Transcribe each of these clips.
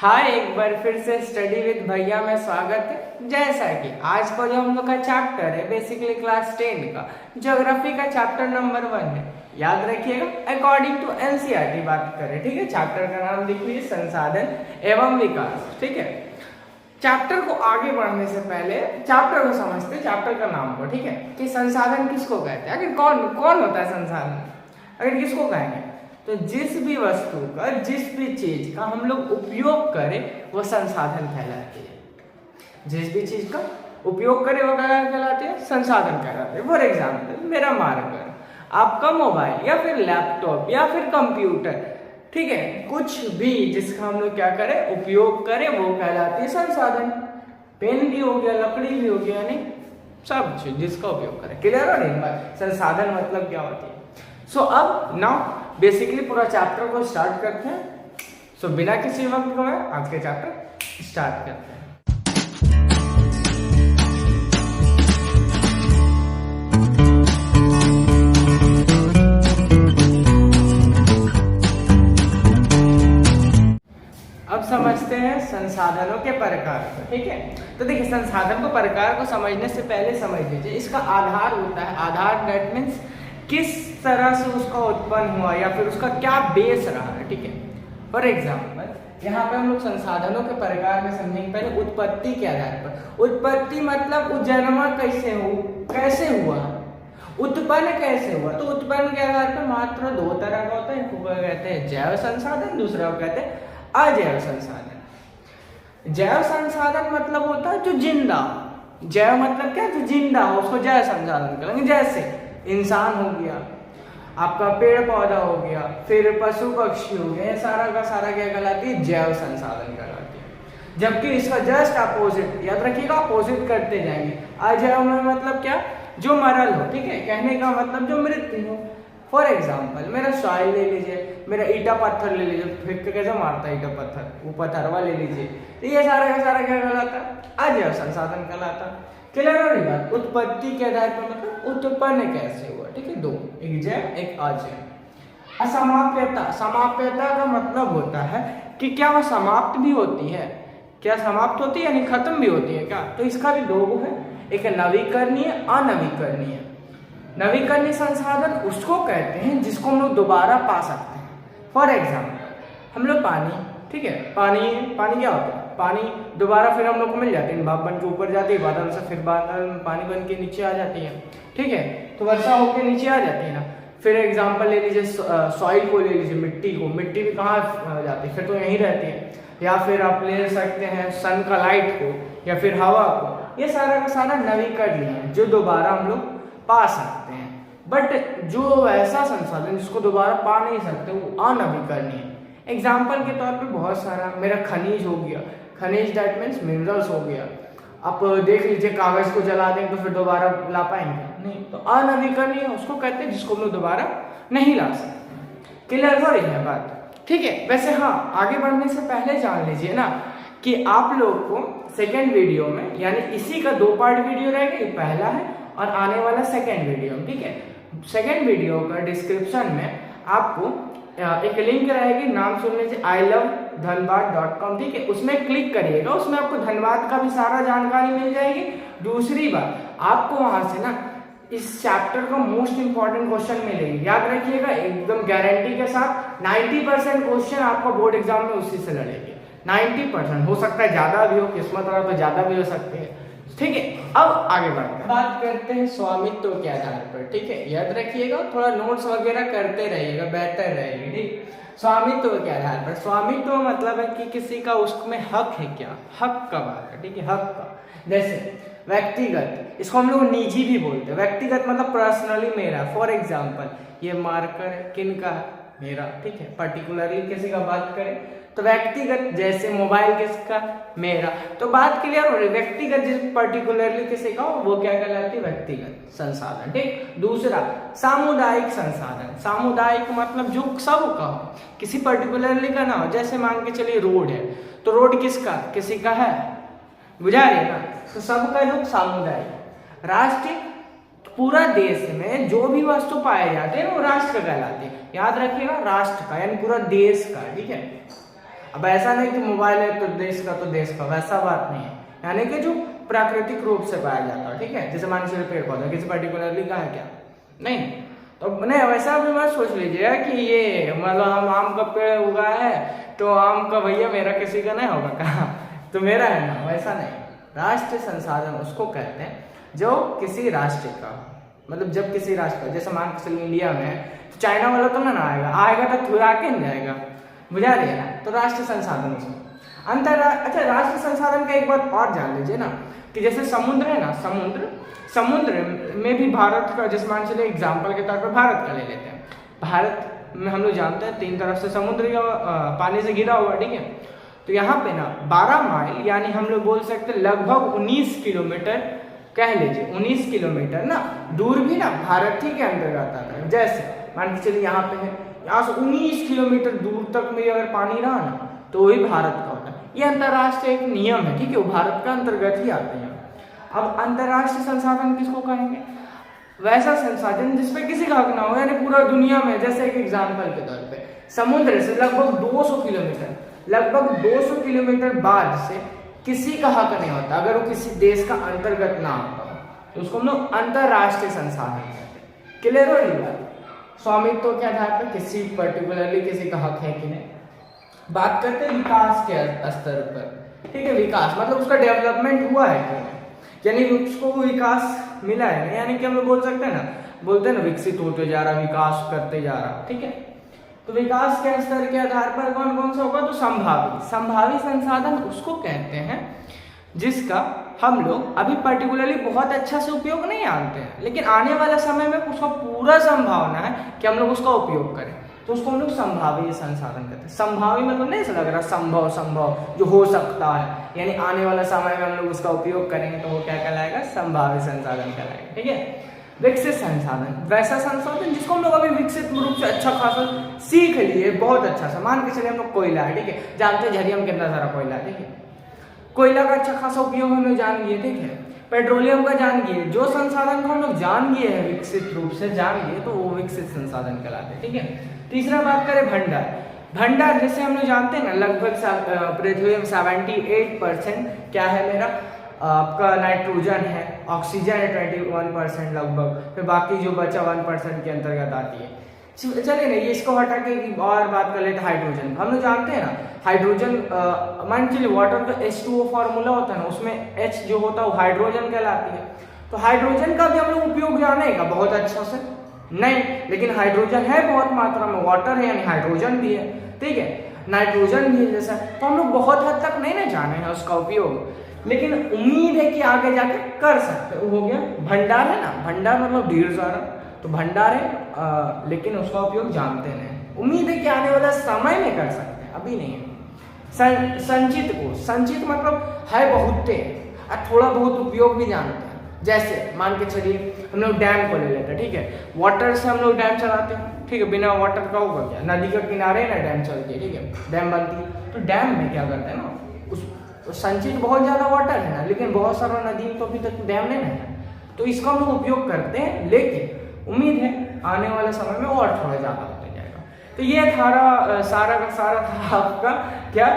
हाँ, एक बार फिर से स्टडी विद भैया में स्वागत है। जैसा कि आज का जो हम लोग का चैप्टर है बेसिकली क्लास 10 का ज्योग्राफी का चैप्टर नंबर 1 है। याद रखिएगा अकॉर्डिंग टू एनसीईआरटी बात करें, ठीक है। चैप्टर का नाम लिखिए संसाधन एवं विकास, ठीक है। चैप्टर को आगे बढ़ने से पहले चैप्टर को समझते, चैप्टर का नाम को, ठीक है, कि संसाधन किसको कहते हैं। आखिर कौन कौन होता है संसाधन, अगर किसको कहेंगे तो जिस भी वस्तु का, जिस भी चीज का हम लोग उपयोग करें वो संसाधन कहलाती है। जिस भी चीज का उपयोग करें वो क्या कहलाते हैं, संसाधन कहलाते हैं। फॉर एग्जाम्पल मेरा मार्कर, आपका मोबाइल या फिर लैपटॉप या फिर कंप्यूटर, ठीक है, कुछ भी जिसका हम लोग क्या करें उपयोग करें वो कहलाती है संसाधन। पेन भी हो गया, लकड़ी भी हो गया, यानी सब चीज जिसका उपयोग करें। क्लियर हो नहीं, संसाधन मतलब क्या होती है। सो अब नाउ बेसिकली पूरा चैप्टर को स्टार्ट करते हैं। सो बिना किसी वक्त को आज के चैप्टर स्टार्ट करते हैं। अब समझते हैं संसाधनों के प्रकार को, ठीक है। तो देखिए संसाधन को प्रकार को समझने से पहले समझ लीजिए इसका आधार होता है। आधार दैट मीन्स किस तरह से उसका उत्पन्न हुआ या फिर उसका क्या बेस रहा है, ठीक है। फॉर एग्जाम्पल यहाँ पे हम लोग संसाधनों के प्रकार में समझेंगे पहले उत्पत्ति के आधार पर। उत्पत्ति मतलब जन्म कैसे हुआ, उत्पन्न कैसे हुआ। तो उत्पन्न के आधार पर मात्र दो तरह का होता है, एक को कहते हैं जैव संसाधन, दूसरा को कहते हैं अजैव संसाधन। जैव संसाधन मतलब होता है जो जिंदा, जैव मतलब क्या, जो जिंदा हो उसको जैव संसाधन कहेंगे। जैसे इंसान हो गया, आपका पेड़ पौधा हो गया, फिर पशु पक्षी हो गया, सारा का सारा क्या कहलाती है, जैव संसाधन कहलाती है। जबकि इसका जस्ट अपोजिट, याद रखिएगा, अपोजिट करते जाएंगे। अजैव में मतलब क्या, जो मरल हो, ठीक है, कहने का मतलब जो मृत हो। फॉर एग्जाम्पल मेरा सॉइल ले लीजिए, मेरा ईटा पत्थर ले लीजिए, फिर कैसे मारता है ईटा पत्थर, वो पत्थरवा ले लीजिए, तो ये सारा का सारा क्या कहलाता है, अजैव संसाधन कहलाता। क्लियर हो रही बात। उत्पत्ति के आधार पर मतलब उत्पन्न कैसे हुआ, ठीक है, दो, एक जैव एक अजैव। असमाप्यता, समाप्यता का मतलब होता है कि क्या वो समाप्त भी होती है, क्या समाप्त होती है यानी खत्म भी होती है क्या। तो इसका भी दो है, एक नवीकरणीय, अनवीकरणीय। नवीकरणीय संसाधन उसको कहते हैं जिसको हम लोग दोबारा पा सकते हैं। फॉर एग्जाम्पल हम लोग पानी, ठीक है, पानी क्या होता है, पानी दोबारा फिर हम लोग को मिल जाती है, भाप बन के ऊपर जाती है, बादल से फिर बादल पानी बन के नीचे आ जाती है, ठीक है, तो वर्षा होकर नीचे आ जाती है ना। फिर एग्जाम्पल ले लीजिए सॉइल को, ले लीजिए मिट्टी को, मिट्टी भी कहाँ जाती है, फिर तो यहीं रहती है। या फिर आप ले सकते हैं सन का लाइट को या फिर हवा को, ये सारा का सारा नवीकरणीय है जो दोबारा हम लोग पा सकते हैं। बट जो ऐसा संसाधन जिसको दोबारा पा नहीं सकते वो अनवीकरणीय। एग्जाम्पल के तौर पे बहुत सारा मेरा खनिज हो गया, खनिज दैट मीन्स मिनरल्स हो गया। आप देख लीजिए कागज को जला दें तो फिर दोबारा ला पाएंगे नहीं, तो अनवीकरणीय उसको कहते हैं जिसको हम लोग दोबारा नहीं ला सकते। क्लियर हो रही है बात, ठीक है। वैसे हाँ, आगे बढ़ने से पहले जान लीजिए ना कि आप लोग को सेकेंड वीडियो में, यानी इसी का 2 पार्ट वीडियो रहेगा, पहला है और आने वाला सेकेंड वीडियो, ठीक है। सेकेंड वीडियो का डिस्क्रिप्शन में आपको एक लिंक रहेगी, नाम सुन लीजिए ilovedhanbad.com, ठीक है, उसमें क्लिक करिएगा, उसमें आपको धनबाद का भी सारा जानकारी मिल जाएगी। दूसरी बात, आपको वहां से ना इस चैप्टर का मोस्ट इंपॉर्टेंट क्वेश्चन मिलेगी, याद रखिएगा, एकदम गारंटी के साथ 90% क्वेश्चन आपका बोर्ड एग्जाम में उसी से लड़ेगी। 90%, हो सकता है ज्यादा भी हो, किस्मत वाला तो ज्यादा भी हो सकते हैं, ठीक है। अब आगे बढ़ते हैं, बात करते हैं स्वामित्व के आधार पर, ठीक है। याद रखिएगा, थोड़ा नोट्स वगैरह करते रहिएगा, बेहतर रहेगी, ठीक। स्वामित्व के आधार पर, स्वामित्व मतलब है कि किसी का उसमें हक है, क्या हक का बात है, ठीक है, हक का। जैसे व्यक्तिगत, इसको हम लोग निजी भी बोलते हैं। व्यक्तिगत मतलब पर्सनली मेरा। फॉर एग्जाम्पल ये मार्कर किन का है, मेरा, ठीक है। पर्टिकुलरली किसी का बात करें तो व्यक्तिगत, जैसे मोबाइल किसका, मेरा। तो बात क्लियर हो रही, व्यक्तिगत जिस पर्टिकुलरली किसी का वो क्या कहलाती है, व्यक्तिगत संसाधन, ठीक। दूसरा सामुदायिक संसाधन। सामुदायिक मतलब जो सबका हो, किसी पर्टिकुलरली का ना हो। जैसे मान के चलिए रोड है, तो रोड किसका, किसी का है, बुझा रही है ना, तो सबका लोग सामुदायिक। राष्ट्र, पूरा देश में जो भी वस्तु पाए जाते हैं वो राष्ट्र कहलाते हैं। याद रखिएगा, राष्ट्र का यानी पूरा देश का, ठीक है। अब ऐसा नहीं कि मोबाइल है तो देश का, वैसा बात नहीं है, यानी कि जो प्राकृतिक रूप से पाया जाता है, ठीक है, जैसे मान लीजिए पेड़ पौधा किसी पर्टिकुलरली का है क्या, नहीं, तो नहीं वैसा भी मत सोच लीजिएगा कि ये मतलब हम आम का पेड़ उगा है तो आम का भैया मेरा किसी का नहीं होगा कहा तो मेरा है ना, वैसा नहीं। राष्ट्रीय संसाधन उसको कहते हैं जो किसी राष्ट्र का, मतलब जब किसी राष्ट्र का, जैसे मान के चलिए इंडिया में तो चाइना वाला तो ना आएगा तो थुरा के नहीं जाएगा, बुझा लिया ना, तो राष्ट्रीय संसाधन उसमें अच्छा राष्ट्रीय संसाधन का एक बात और जान लीजिए ना कि जैसे समुद्र है ना, समुद्र में भी भारत का, जैसे मान चलिए एग्जाम्पल के तौर पर भारत का ले लेते हैं, भारत में हम लोग जानते हैं 3 तरफ से समुद्र का पानी से घिरा हुआ, ठीक है, तो यहाँ पे ना 12 माइल यानी हम लोग बोल सकते हैं लगभग 19 किलोमीटर, कह लीजिए 19 किलोमीटर ना दूर भी ना भारत ही के अंतर्गत आता है। जैसे मान के चलिए यहाँ पे है, यहाँ से 19 किलोमीटर दूर तक में अगर पानी रहा ना तो वही भारत का होता है। ये अंतर्राष्ट्रीय एक नियम है, ठीक है, वो भारत का अंतर्गत ही आते हैं। अब अंतर्राष्ट्रीय संसाधन किसको कहेंगे? वैसा संसाधन जिसपे किसी का हक ना हो, यानी पूरा दुनिया में, जैसे एक एग्जाम्पल के तौर पे समुद्र से लगभग 200 किलोमीटर बाद से किसी का हक नहीं होता अगर वो किसी देश का अंतर्गत ना होता हो, तो उसको हम लोग अंतर्राष्ट्रीय संसाधन कहते हैं। क्लियर हो रही बात? स्वामित्व के आधार पर किसी पर्टिकुलरली किसी का हक है कि नहीं। बात करते हैं विकास के स्तर पर, ठीक है, विकास मतलब उसका डेवलपमेंट हुआ है क्या, यानी उसको विकास मिला है, यानी कि हम लोग बोल सकते हैं ना, बोलते हैं ना विकसित होते जा रहा, विकास करते जा रहा, ठीक है। तो विकास के स्तर के आधार पर कौन कौन सा होगा? तो संभावी संसाधन उसको कहते हैं जिसका हम लोग अभी पर्टिकुलरली बहुत अच्छा से उपयोग नहीं जानते हैं, लेकिन आने वाला समय में उसका पूरा संभावना है कि हम लोग उसका उपयोग करें, तो उसको हम लोग संभावी संसाधन कहते हैं। संभावी मतलब नहीं लग रहा संभव जो हो सकता है, यानी आने वाला समय में हम लोग उसका उपयोग करेंगे तो वो क्या कहलाएगा? संभावी संसाधन कहलाएगा, ठीक है। विकसित संसाधन वैसा संसाधन जिसको हम लोग अभी विकसित रूप से अच्छा खासा सीख लिए, बहुत अच्छा सा, मान के चलिए हम लोग कोयला है, ठीक है, जानते हैं झरिया में कितना सारा कोयला है, ठीक है, कोयला का अच्छा खासा उपयोग हम लोग जान लिए, ठीक है, पेट्रोलियम का जान लिए, जो संसाधन को हम लोग जान लिए हैं विकसित रूप से जान लिए तो वो विकसित संसाधन कहलाते हैं, ठीक है। तीसरा बात करें भंडार, जैसे हम लोग जानते हैं ना लगभग पृथ्वी में 78% क्या है मेरा आपका नाइट्रोजन है, ऑक्सीजन है 21% लगभग, फिर बाकी जो बचा 1% के अंतर्गत आती है। चलिए ना ये इसको हटा के और बात कर लेते हैं हाइड्रोजन। हम लोग जानते हैं ना हाइड्रोजन, मान चलिए वाटर का H2O फॉर्मूला होता है ना, उसमें H जो होता है वो हाइड्रोजन कहलाती है। तो हाइड्रोजन का भी हम लोग उपयोग जाने का बहुत अच्छा से नहीं, लेकिन हाइड्रोजन है बहुत मात्रा में, वाटर है यानी हाइड्रोजन भी है, ठीक है, नाइट्रोजन भी है जैसा, तो हम लोग बहुत हद तक नहीं ना जाने हैं उसका उपयोग, लेकिन उम्मीद है कि आगे जाके कर सकते। हो गया भंडार है ना, भंडार मतलब ढेर सारा, तो भंडार है लेकिन उसका उपयोग जानते नहीं, उम्मीद है कि आने वाला समय में कर सकते हैं, अभी नहीं है। संचित मतलब है बहुत और थोड़ा बहुत उपयोग भी जानते हैं। जैसे मान के चलिए हम लोग डैम को ले लेते हैं, ठीक है, वाटर से हम लोग डैम चलाते हैं, ठीक है, बिना वाटर का होगा क्या? नदी के किनारे ना डैम चलती है, ठीक है, डैम बनती है, तो डैम में क्या करते हैं ना, उस संचित बहुत ज्यादा वाटर है ना, लेकिन बहुत सारा नदी में तो अभी तक डैम नहीं है, तो इसका हम लोग उपयोग करते हैं, लेकिन उम्मीद है आने वाले समय में और थोड़ा ज्यादा होता जाएगा। तो ये सारा का सारा था आपका क्या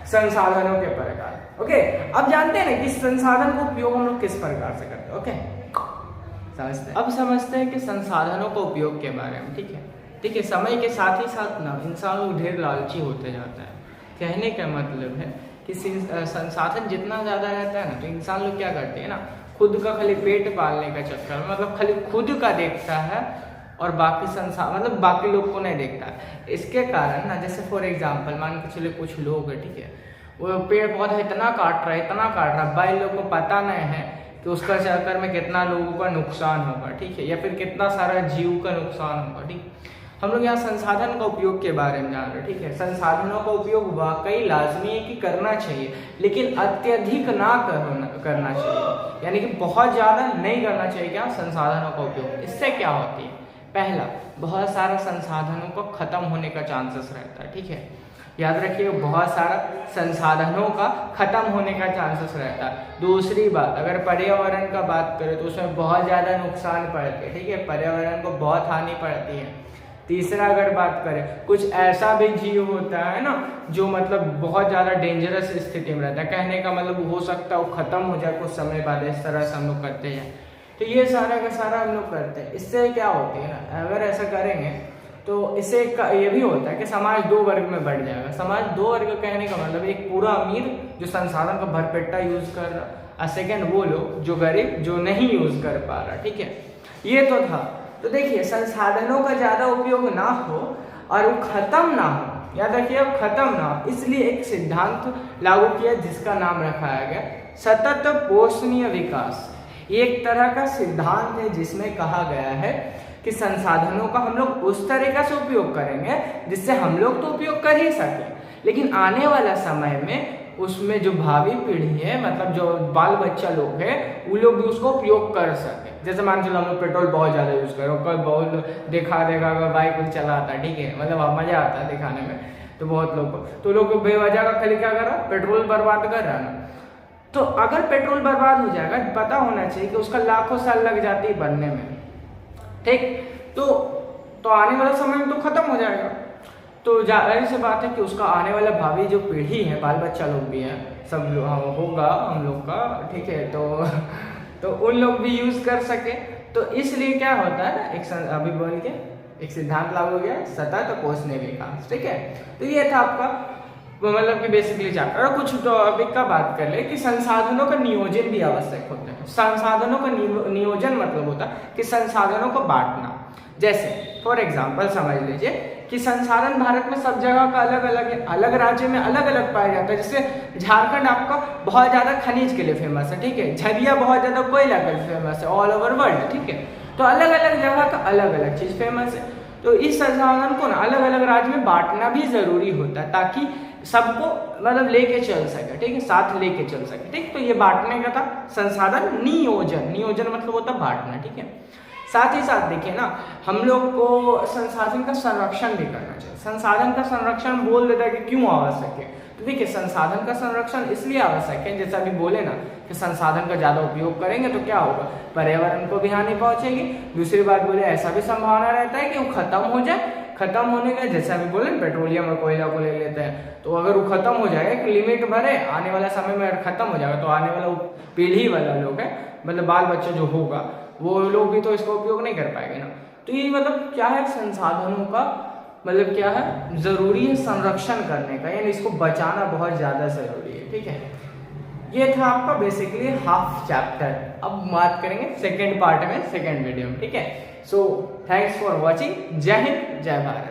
संसाधनों के प्रकार। ओके, अब जानते हैं ना कि संसाधन का उपयोग हम लोग किस प्रकार से करते हैं। ओके, समझते हैं। अब समझते हैं कि संसाधनों का उपयोग के बारे में, ठीक है। समय के साथ ही साथ ना इंसान लोग ढेर लालची होते जाता है। कहने का मतलब है कि संसाधन जितना ज्यादा रहता है ना, तो इंसान लोग क्या करते हैं ना, खुद का खाली पेट पालने का चक्कर में, मतलब खाली खुद का देखता है और बाकी संसाधन मतलब बाकी लोग को नहीं देखता है। इसके कारण ना, जैसे फॉर एग्जाम्पल मान के चलिए कुछ लोग है, ठीक है, वो पेड़ पौधा इतना काट रहा है, भाई लोग को पता नहीं है कि उसका चक्कर में कितना लोगों का नुकसान होगा, ठीक है, या फिर कितना सारा जीव का नुकसान होगा, ठीक। हम लोग यहाँ संसाधन का उपयोग के बारे में जान रहे हैं, ठीक है। संसाधनों का उपयोग वाकई लाजमी है कि करना चाहिए, लेकिन अत्यधिक ना करना चाहिए, यानी कि बहुत ज़्यादा नहीं करना चाहिए क्या संसाधनों का उपयोग। इससे क्या होती है, पहला, बहुत सारा संसाधनों को खत्म होने का चांसेस रहता है, ठीक है, याद रखिए, बहुत सारा संसाधनों का खत्म होने का चांसेस रहता है। दूसरी बात, अगर पर्यावरण का बात करें तो उसमें बहुत ज़्यादा नुकसान पड़ते हैं, ठीक है, पर्यावरण को बहुत हानि पड़ती है। तीसरा अगर बात करें, कुछ ऐसा भी जीव होता है ना जो मतलब बहुत ज़्यादा डेंजरस स्थिति में रहता है, कहने का मतलब हो सकता है वो ख़त्म हो जाए कुछ समय बाद, इस तरह से हम लोग करते हैं। तो ये सारा का सारा हम लोग करते हैं। इससे क्या होती है ना, अगर ऐसा करेंगे तो इससे ये भी होता है कि समाज दो वर्ग में बढ़ जाएगा। समाज दो वर्ग कहने का मतलब एक पूरा अमीर जो संसाधन का भरपेटा यूज कर रहा, और सेकेंड वो लोग जो गरीब जो नहीं यूज कर पा रहा। ठीक है, ये तो था। तो देखिए संसाधनों का ज्यादा उपयोग ना हो और वो खत्म ना हो, याद रखिए खत्म ना हो, इसलिए एक सिद्धांत लागू किया जिसका नाम रखाया गया सतत पोषणीय विकास। ये एक तरह का सिद्धांत है जिसमें कहा गया है कि संसाधनों का हम लोग उस तरीके से उपयोग करेंगे जिससे हम लोग तो उपयोग कर ही सके, लेकिन आने वाला समय में उसमें जो भावी पीढ़ी है, मतलब जो बाल बच्चा लोग है, वो लोग भी उसको उपयोग कर सके। जैसे मान चलो हम लोग पेट्रोल बहुत ज़्यादा यूज़ करो, कोई बहुत देखा अगर बाइक को चलाता, ठीक है, मतलब मज़ा आता है दिखाने में, तो बहुत लोग को, तो लोग बेवजह का खाली क्या कर रहा है, पेट्रोल बर्बाद कर रहा है ना। तो अगर पेट्रोल बर्बाद हो जाएगा, पता होना चाहिए कि उसका लाखों साल लग जाती है बनने में, ठीक, तो आने वाला समय में तो खत्म हो जाएगा। तो जाहिर सी बात है कि उसका आने वाला भावी जो पीढ़ी है, बाल बच्चा लोग भी हैं, सब होगा हम लोग का, ठीक है, तो उन लोग भी यूज कर सके। तो इसलिए क्या होता है ना, एक अभी बोल के एक सिद्धांत लागू हो गया सतत पोषणीय विकास। ठीक है, तो ये था आपका मतलब कि बेसिकली चैप्टर। और कुछ टॉपिक का बात कर ले कि संसाधनों का नियोजन भी आवश्यक होता है। संसाधनों का नियोजन मतलब होता है कि संसाधनों को बांटना। जैसे फॉर एग्जांपल समझ लीजिए कि संसाधन भारत में सब जगह का अलग अलग है, अलग राज्य में अलग अलग पाया जाता है। जैसे झारखंड आपका बहुत ज़्यादा खनिज के लिए फेमस है, ठीक है, झरिया बहुत ज़्यादा कोयला के लिए फेमस है ऑल ओवर वर्ल्ड, ठीक है, तो अलग अलग जगह का अलग अलग चीज़ फेमस है। तो इस संसाधन को ना अलग अलग राज्य में बांटना भी जरूरी होता है ताकि सबको मतलब लेके चल सके, ठीक है, साथ लेके चल सके, ठीक। तो ये बांटने का था संसाधन नियोजन। नियोजन मतलब होता है बांटना, ठीक है। साथ ही साथ देखिए ना, हम लोग को संसाधन का संरक्षण भी करना चाहिए। संसाधन का संरक्षण बोल देता है कि क्यों आवश्यक है, तो देखिए संसाधन का संरक्षण इसलिए आवश्यक है, जैसा अभी बोले ना कि संसाधन का ज्यादा उपयोग करेंगे तो क्या होगा, पर्यावरण को भी हानि पहुंचेगी। दूसरी बात बोले ऐसा भी संभावना रहता है कि वो खत्म हो जाए। खत्म होने का जैसे अभी बोले पेट्रोलियम और कोयला को ले लेते हैं, तो अगर वो खत्म हो जाएगा, एक लिमिट भरे, आने वाला समय में अगर खत्म हो जाएगा तो आने वाला पीढ़ी वाला लोग है, मतलब बाल बच्चा जो होगा वो लोग भी तो इसका उपयोग नहीं कर पाएंगे ना। तो ये मतलब क्या है, संसाधनों का मतलब क्या है, जरूरी है संरक्षण करने का, यानी इसको बचाना बहुत ज्यादा जरूरी है, ठीक है। ये था आपका बेसिकली हाफ चैप्टर। अब बात करेंगे सेकेंड पार्ट में, सेकेंड वीडियो में, ठीक है। So thanks for watching. जय हिंद, जय भारत।